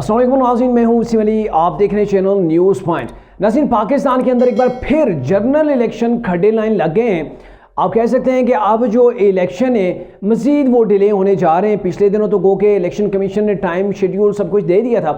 अस्सलाम वालेकुम नाज़रीन, मैं हूं वसीम अली। आप देख रहे हैं चैनल न्यूज़ पॉइंट। नाज़रीन, पाकिस्तान के अंदर एक बार फिर जनरल इलेक्शन खड्डे लाइन लग गए हैं। आप कह सकते हैं कि अब जो इलेक्शन है मज़ीद वो डिले होने जा रहे हैं। पिछले दिनों तो गो के इलेक्शन कमीशन ने टाइम शेड्यूल सब कुछ दे दिया था,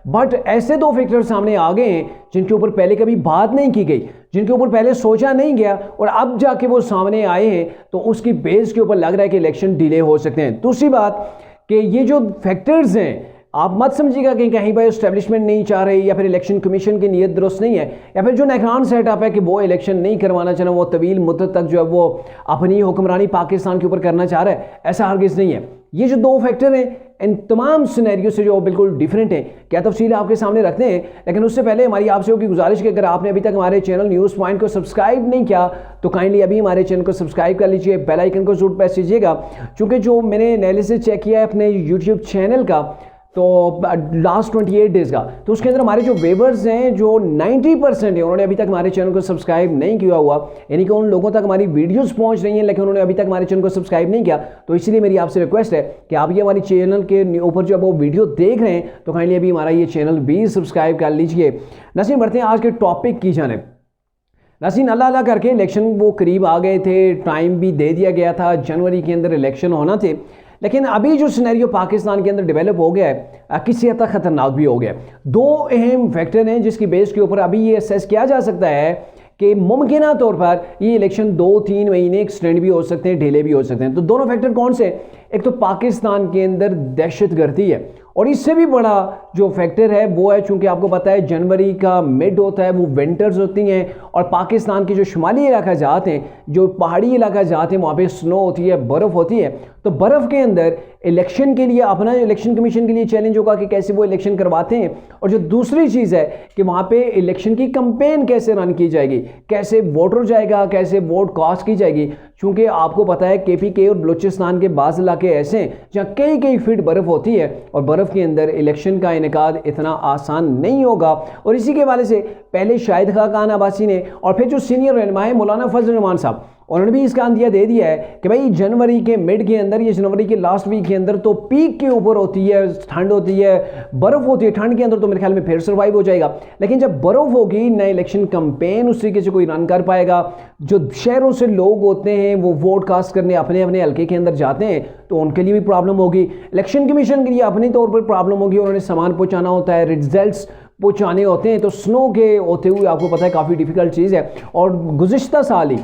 बट ऐसे दो फैक्टर सामने आ गए हैं जिनके ऊपर पहले कभी बात नहीं की गई, जिनके ऊपर पहले सोचा नहीं गया और अब जाके वो सामने आए हैं। तो उसकी बेस के ऊपर लग रहा है कि इलेक्शन डिले हो सकते हैं। दूसरी बात कि ये जो फैक्टर्स हैं, आप मत समझिएगा कि कहीं पर एस्टेब्लिशमेंट नहीं चाह रही या फिर इलेक्शन कमीशन की नीयत दुरुस्त नहीं है या फिर जो नेगरान सेटअप है कि वो इलेक्शन नहीं करवाना चाह रहा, वो तवील मुद्दत तक जो है वो अपनी हुक्मरानी पाकिस्तान के ऊपर करना चाह रहा है, ऐसा हरगिज़ नहीं है। ये जो दो फैक्टर हैं इन तमाम सिनेरियो से जो बिल्कुल डिफरेंट है, क्या तफसील आपके सामने रखते हैं। लेकिन उससे पहले हमारी आपसे होगी गुजारिश कि अगर आपने अभी तक हमारे चैनल न्यूज़ पॉइंट को सब्सक्राइब नहीं किया तो काइंडली अभी हमारे चैनल को सब्सक्राइब कर लीजिए, बेल आइकन को जरूर प्रेस कीजिएगा। क्योंकि जो मैंने एनालिसिस चेक किया है अपने यूट्यूब चैनल का, तो लास्ट 28 डेज़ का, तो उसके अंदर हमारे जो वेवर्स हैं जो 90% है उन्होंने अभी तक हमारे चैनल को सब्सक्राइब नहीं किया हुआ, यानी कि उन लोगों तक हमारी वीडियोस पहुंच रही हैं लेकिन उन्होंने अभी तक हमारे चैनल को सब्सक्राइब नहीं किया। तो इसलिए मेरी आपसे रिक्वेस्ट है कि आप ये हमारे चैनल के ऊपर जो वो वीडियो देख रहे हैं तो काइंडली अभी हमारा ये चैनल भी सब्सक्राइब कर लीजिए। नाज़रीन, बढ़ते हैं आज के टॉपिक की जानिब। नाज़रीन, अल्लाह अल्लाह करके इलेक्शन वो करीब आ गए थे, टाइम भी दे दिया गया था, जनवरी के अंदर इलेक्शन होना थे। लेकिन अभी जो सिनेरियो पाकिस्तान के अंदर डेवलप हो गया है किसी हद तक ख़तरनाक भी हो गया है। दो अहम फैक्टर हैं जिसकी बेस के ऊपर अभी ये असेस किया जा सकता है कि मुमकिन तौर पर ये इलेक्शन 2-3 महीने एक्सटेंड भी हो सकते हैं, डिले भी हो सकते हैं। तो दोनों फैक्टर कौन से? एक तो पाकिस्तान के अंदर दहशतगर्दी है और इससे भी बड़ा जो फैक्टर है वो है, चूंकि आपको पता है जनवरी का मिड होता है, वो विंटर्स होती हैं और पाकिस्तान के जो शुमाली इलाका जाते हैं, जो पहाड़ी इलाका जाते हैं, वहाँ पे स्नो होती है, बर्फ़ होती है। तो बर्फ़ के अंदर इलेक्शन के लिए अपना इलेक्शन कमीशन के लिए चैलेंज होगा कि कैसे वो इलेक्शन करवाते हैं। और जो दूसरी चीज़ है कि वहाँ पे इलेक्शन की कंपेन कैसे रन की जाएगी, कैसे वोटर जाएगा, कैसे वोट कास्ट की जाएगी। चूँकि आपको पता है KPK और बलूचिस्तान के बाज़ इलाके ऐसे हैं जहाँ कई फीट बर्फ़ होती है और बर्फ़ के अंदर इलेक्शन का इनेकाद इतना आसान नहीं होगा। और इसी के हवाले से पहले शाहिद खान अब्बासी ने और फिर जो सीनियर रहनुमा है मौलाना फजल रहमान साहब, उन्होंने भी इसका अंदिया दे दिया है कि भाई जनवरी के मिड के अंदर या जनवरी के लास्ट वीक के अंदर तो पीक के ऊपर होती है, ठंड होती है, बर्फ़ होती है। ठंड के अंदर तो मेरे ख्याल में फिर सर्वाइव हो जाएगा, लेकिन जब बर्फ़ होगी न इलेक्शन कंपेन उस तरीके से कोई रन कर पाएगा। जो शहरों से लोग होते हैं वो वोट कास्ट करने अपने अपने हल्के के अंदर जाते हैं तो उनके लिए भी प्रॉब्लम होगी। इलेक्शन कमीशन के लिए अपने तौर पर प्रॉब्लम होगी, उन्होंने सामान पहुँचाना होता है, रिजल्ट्स पहुँचाने होते हैं। तो स्नो के होते हुए आपको पता है काफ़ी डिफ़िकल्ट चीज़ है। और गुज़िश्ता साल ही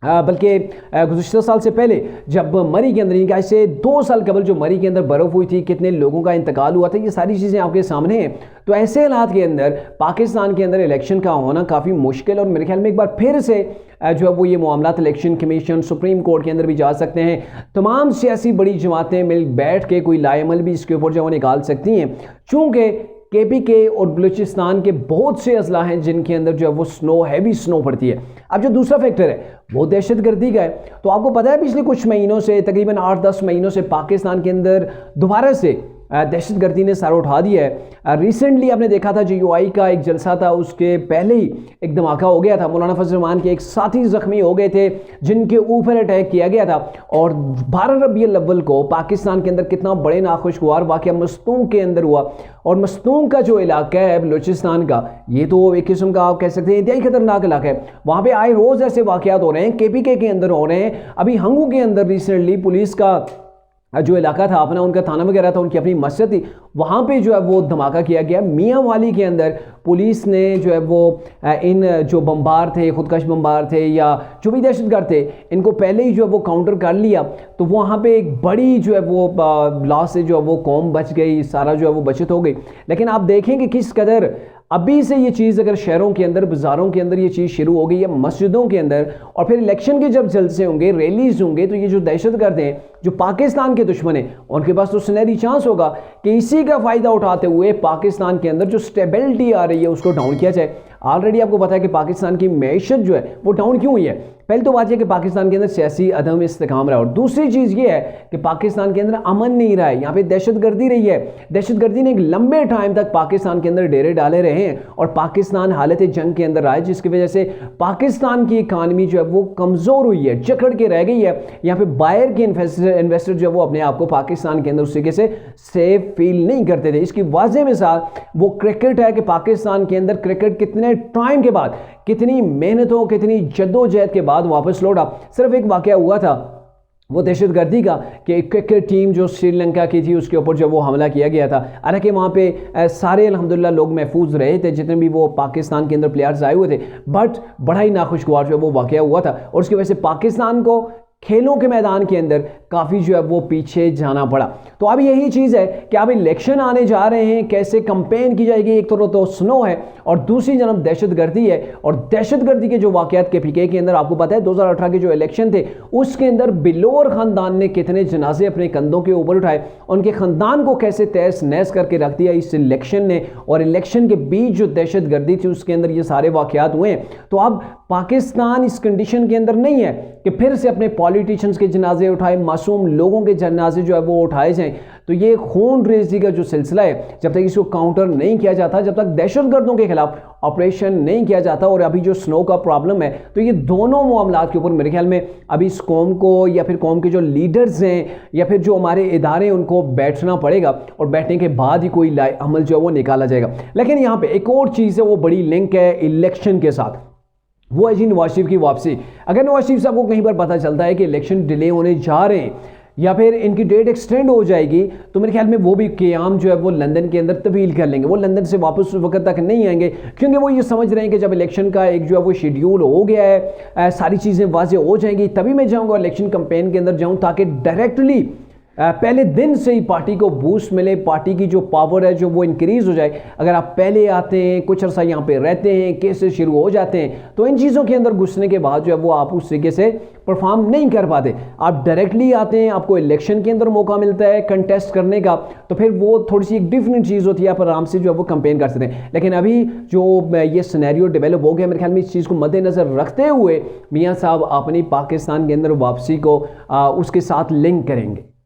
बल्कि गुज़िश्ता साल से पहले जब मरी के अंदर, इनका ऐसे 2 साल कबल जो मरी के अंदर बर्फ़ हुई थी, कितने लोगों का इंतकाल हुआ था, ये सारी चीज़ें आपके सामने हैं। तो ऐसे हालात के अंदर पाकिस्तान के अंदर इलेक्शन का होना काफ़ी मुश्किल और मेरे ख्याल में एक बार फिर से जो है वो ये मामला इलेक्शन कमीशन सुप्रीम कोर्ट के अंदर भी जा सकते हैं। तमाम सियासी बड़ी जमातें मिल बैठ के कोई लाएमल भी इसके ऊपर जो है निकाल सकती हैं। चूँकि KPK और बलूचिस्तान के बहुत से अजला हैं जिनके अंदर जो है वो स्नो, हैवी स्नो पड़ती है। अब जो दूसरा फैक्टर है वो दहशतगर्दी का है। तो आपको पता है पिछले कुछ महीनों से, तकरीबन 8-10 महीनों से पाकिस्तान के अंदर दोबारा से दहशतगर्दी ने सर उठा दिया है। रिसेंटली आपने देखा था GUI का एक जलसा था, उसके पहले ही एक धमाका हो गया था। मौलाना फजल रहमान के एक साथी ज़ख्मी हो गए थे जिनके ऊपर अटैक किया गया था। और 12 रबीउल अव्वल को पाकिस्तान के अंदर कितना बड़े नाखुशगवार वाक़या मस्तूंग के अंदर हुआ। और मस्तूंग का जो इलाका है बलूचिस्तान का, ये तो एक किस्म का आप कह सकते हैं इंतहाई खतरनाक इलाका है। वहाँ पर आए रोज़ ऐसे वाक़यात हो रहे हैं, KPK के अंदर हो रहे हैं। अभी हंगू के अंदर रिसेंटली पुलिस का जो इलाका था अपना, उनका थाना वगैरह था, उनकी अपनी मस्जिद थी, वहाँ पे जो है वो धमाका किया गया। मियाँ वाली के अंदर पुलिस ने जो है वो इन जो बम्बार थे, खुदकश बम्बार थे या जो भी दहशतगर्द थे, इनको पहले ही जो है वो काउंटर कर लिया। तो वहाँ पे एक बड़ी जो है वो लॉस से जो है वो कौम बच गई, सारा जो है वो बचत हो गई। लेकिन आप देखें कि किस कदर अभी से ये चीज़ अगर शहरों के अंदर, बाज़ारों के अंदर ये चीज़ शुरू हो गई है, मस्जिदों के अंदर, और फिर इलेक्शन के जब जलसे होंगे, रैलीज होंगे, तो ये जो दहशतगर्द हैं, जो पाकिस्तान के दुश्मन हैं, उनके पास तो सुनहरी चांस होगा कि इसी का फ़ायदा उठाते हुए पाकिस्तान के अंदर जो स्टेबिलिटी आ रही है उसको डाउन किया जाए। ऑलरेडी आपको पता है कि पाकिस्तान की मैशत जो है वो डाउन क्यों हुई है। पहले तो बात यह कि पाकिस्तान के अंदर सियासी अदम इस्तेकाम रहा है, और दूसरी चीज़ ये है कि पाकिस्तान के अंदर अमन नहीं रहा है, यहाँ पे दहशतगर्दी रही है। दहशतगर्दी ने एक लंबे टाइम तक पाकिस्तान के अंदर डेरे डाले रहे हैं और पाकिस्तान हालत जंग के अंदर रहा है, जिसकी वजह से पाकिस्तान की इकानमी जो है वो कमज़ोर हुई है, जकड़ के रह गई है। यहाँ पे बाहर के इन्वेस्टर जो है वो अपने आप को पाकिस्तान के अंदर उस तरीके से सेफ फील नहीं करते थे। इसकी वाज़ेह मिसाल वो क्रिकेट है कि पाकिस्तान के अंदर क्रिकेट कितने टाइम के बाद, कितनी मेहनतों, कितनी जद्दोजहद के बाद वापस लौटा। सिर्फ एक वाकया हुआ था वो दहशतगर्दी का कि क्रिकेट टीम जो श्रीलंका की थी उसके ऊपर जो वो हमला किया गया था। हालांकि वहाँ पे सारे अल्हम्दुलिल्लाह लोग महफूज रहे थे, जितने भी वो पाकिस्तान के अंदर प्लेयर्स आए हुए थे, बट बड़ा ही नाखुशगवार जो है वो वाकया हुआ था और उसकी वजह से पाकिस्तान को खेलों के मैदान के अंदर काफ़ी जो है वो पीछे जाना पड़ा। तो अब यही चीज़ है कि अब इलेक्शन आने जा रहे हैं, कैसे कंपेन की जाएगी। एक तरफ तो स्नो है और दूसरी जानब दहशतगर्दी है, और दहशतगर्दी के जो वाक़यात KPK के अंदर आपको पता है 2018 के जो इलेक्शन थे उसके अंदर बिलोर ख़ानदान ने कितने जनाजे अपने कंधों के ऊपर उठाए, उनके ख़ानदान को कैसे तहस नहस करके रख दिया इस इलेक्शन ने, और इलेक्शन के बीच जो दहशतगर्दी थी उसके अंदर ये सारे वाक़यात हुए हैं। तो अब पाकिस्तान इस कंडीशन के अंदर नहीं है कि फिर से अपने पॉलिटिशियंस के जनाजे उठाए, मासूम लोगों के जनाजे जो है वो उठाए जाएं। तो ये खून रेजी का जो सिलसिला है, जब तक इसको काउंटर नहीं किया जाता, जब तक दहशतगर्दों के खिलाफ ऑपरेशन नहीं किया जाता, और अभी जो स्नो का प्रॉब्लम है, तो ये दोनों मामलात के ऊपर मेरे ख्याल में अभी इस कौम को या फिर कौम के जो लीडर्स हैं या फिर जो हमारे इदारे हैं उनको बैठना पड़ेगा, और बैठने के बाद ही कोई अमल जो है वो निकाला जाएगा। लेकिन यहाँ पे एक और चीज़ है, वो बड़ी लिंक है इलेक्शन के साथ, वो है जी नवाज शरीफ की वापसी। अगर नवाज शरीफ साहब को कहीं पर पता चलता है कि इलेक्शन डिले होने जा रहे हैं या फिर इनकी डेट एक्सटेंड हो जाएगी, तो मेरे ख्याल में वो भी क़याम जो है वो लंदन के अंदर तब्दील कर लेंगे। वो लंदन से वापस उस वक्त तक नहीं आएंगे, क्योंकि वो ये समझ रहे हैं कि जब इलेक्शन का एक जो है वो शेड्यूल हो गया है, सारी चीज़ें वाज़ेह हो जाएंगी, तभी मैं जाऊँगा इलेक्शन कंपेन के अंदर जाऊँ, ताकि डायरेक्टली पहले दिन से ही पार्टी को बूस्ट मिले, पार्टी की जो पावर है जो वो इंक्रीज़ हो जाए। अगर आप पहले आते हैं, कुछ अर्सा यहाँ पे रहते हैं, केसेस शुरू हो जाते हैं, तो इन चीज़ों के अंदर घुसने के बाद जो है वो आप उस तरीके से परफॉर्म नहीं कर पाते। आप डायरेक्टली आते हैं, आपको इलेक्शन के अंदर मौका मिलता है कंटेस्ट करने का, तो फिर वो थोड़ी सी एक डिफरेंट चीज़ होती है, आप आराम से जो है वो कंपेन कर सकते हैं। लेकिन अभी जो ये सिनेरियो डेवलप हो गया, मेरे ख्याल में इस चीज़ को मद्देनज़र रखते हुए मियाँ साहब अपनी पाकिस्तान के अंदर वापसी को उसके साथ लिंक करेंगे।